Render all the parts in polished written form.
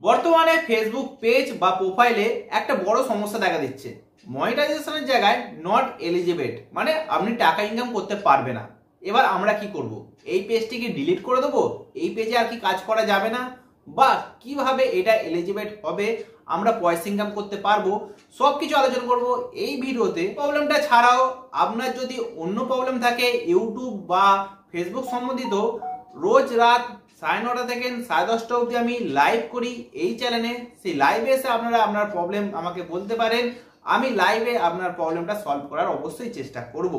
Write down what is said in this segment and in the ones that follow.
বর্তমানে Facebook page বা প্রোফাইলে একটা বড় সমস্যা দেখা দিচ্ছে। মনিটাইজেশনের জায়গায় নট এলিজিবল, মানে আপনি টাকা ইনকাম করতে পারবে না। এবার আমরা কি করব? এই পেজটিকে ডিলিট করে দেবো? এই পেজে আর কি কাজ করা যাবে না? বা কিভাবে এটা এলিজিবল হবে, আমরা পয়সা ইনকাম করতে পারবো, সব কিছু আলোচনা করব এই ভিডিওতে। প্রবলেমটা ছাড়াও আপনার যদি অন্য প্রবলেম থাকে ইউটিউব বা ফেসবুক সম্বন্ধিত, রোজ রাত 9:30 থেকে 10:30 অবধি আমি লাইভ করি এই চ্যানেলে। সেই লাইভে এসে আপনারা আপনার প্রবলেম আমাকে বলতে পারেন, আমি লাইভে আপনার প্রবলেমটা সলভ করার অবশ্যই চেষ্টা করব।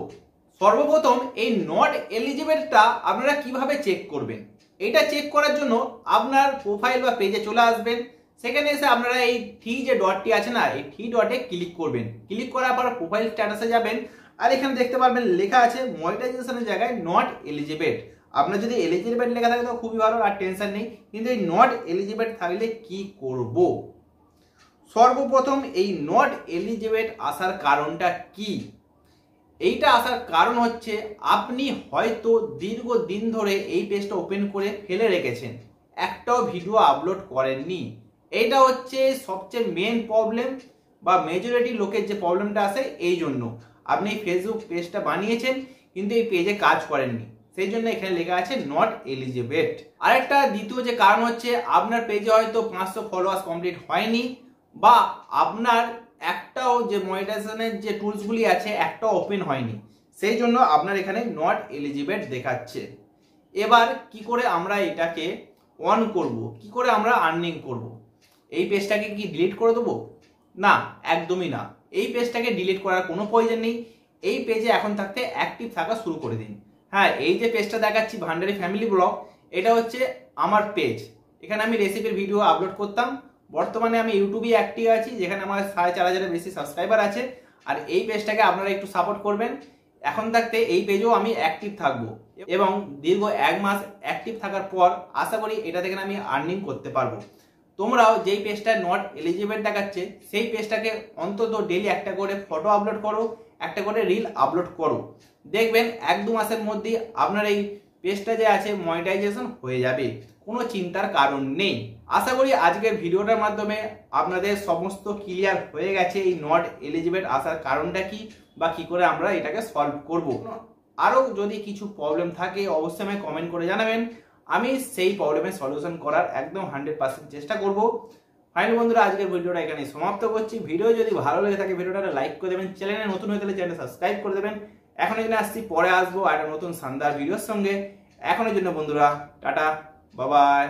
সর্বপ্রথম এই নট এলিজিবলটা আপনারা কিভাবে চেক করবেন? এটা চেক করার জন্য আপনার প্রোফাইল বা পেজে চলে আসবেন। সেখানে এসে আপনারা এই থ্রি যে ডটটি আছে না, এই থ্রি ডটে ক্লিক করবেন। ক্লিক করার পর প্রোফাইল স্ট্যাটাসে যাবেন, আর এখানে দেখতে পারবেন লেখা আছে মনিটাইজেশনের জায়গায় নট এলিজিবল। আপনার যদি এলিজিবল লেখা থাকে তো খুবই ভালো, আর টেনশন নেই। কিন্তু এই নট এলিজিবল থাকলে কি করব? সর্বপ্রথম এই নট এলিজিবল আসার কারণটা কি? এইটা আসার কারণ হচ্ছে আপনি হয়তো দীর্ঘদিন ধরে এই পেজটা ওপেন করে ফেলে রেখেছেন, একটাও ভিডিও আপলোড করেননি। এইটা হচ্ছে সবচেয়ে মেন প্রবলেম, বা মেজরিটি লোকের যে প্রবলেমটা আসে। এই জন্য আপনি ফেসবুক পেজটা বানিয়েছেন কিন্তু এই পেজে কাজ করেননি, সেই জন্য এখানে লেখা আছে নট এলিজিবল। আরেকটা দ্বিতীয় যে কারণ হচ্ছে আপনার পেজে হয়তো 500 ফলোয়ার্স কমপ্লিট হয়নি, বা আপনার একটাও যে মনিটাইজেশনের যে টুলসগুলি আছে একটাও ওপেন হয়নি, সেই জন্য আপনার এখানে নট এলিজিবল দেখাচ্ছে। এবার কি করে আমরা এটাকে অন করব, কি করে আমরা আর্নিং করব? এই পেজটাকে কি ডিলিট করে দেবো? না, একদমই না। এই পেজটাকে ডিলিট করার কোনো প্রয়োজন নেই। এই পেজে এখন থাকতে অ্যাক্টিভ থাকা শুরু করে দিন। হ্যাঁ, এই যে পেজটা দেখাচ্ছি ভান্ডারি ফ্যামিলি ব্লগ, এটা হচ্ছে আমার পেজ। এখানে আমি রেসিপির ভিডিও আপলোড করতাম। বর্তমানে আমি ইউটিউবে অ্যাক্টিভ আছি, যেখানে আমার 4,500-এর বেশি সাবস্ক্রাইবার আছে। আর এই পেজটাকে আপনারা একটু সাপোর্ট করবেন। এখন থাকতে এই পেজেও আমি অ্যাক্টিভ থাকবো, এবং দীর্ঘ 1 মাস অ্যাক্টিভ থাকার পর আশা করি এটা থেকে আমি আর্নিং করতে পারবো। তোমরাও যেই পেজটা নট এলিজিবল দেখাচ্ছে সেই পেজটাকে অন্তত ডেলি একটা করে ফটো আপলোড করো, একটা করে রিল আপলোড করো। দেখবেন 1-2 মাসের মধ্যেই আপনার এই পেজটা যে আছে মনিটাইজেশন হয়ে যাবে, কোনো চিন্তার কারণ নেই। আশা করি আজকের ভিডিওটার মাধ্যমে আপনাদের সমস্ত ক্লিয়ার হয়ে গেছে এই নট এলিজিবল আসার কারণটা কি, বা কি করে আমরা এটাকে সলভ করব। আরও যদি কিছু প্রবলেম থাকে অবশ্যই আমায় কমেন্ট করে জানাবেন, আমি সেই প্রবলেমের সলিউশন করার একদম 100% চেষ্টা করব। ফাইনাল বন্ধুরা, আজকের ভিডিওটা এখানে সমাপ্ত করছি। ভিডিও যদি ভালো লেগে থাকে ভিডিওটা লাইক করে দেবেন, চ্যানেলে নতুন হয়ে থাকলে চ্যানেলটা সাবস্ক্রাইব করে দেবেন। এখনের জন্য আসছি, পরে আসবো আর একটা নতুন শানদার ভিডিওর সঙ্গে। এখনের জন্য বন্ধুরা টাটা, বাই বাই।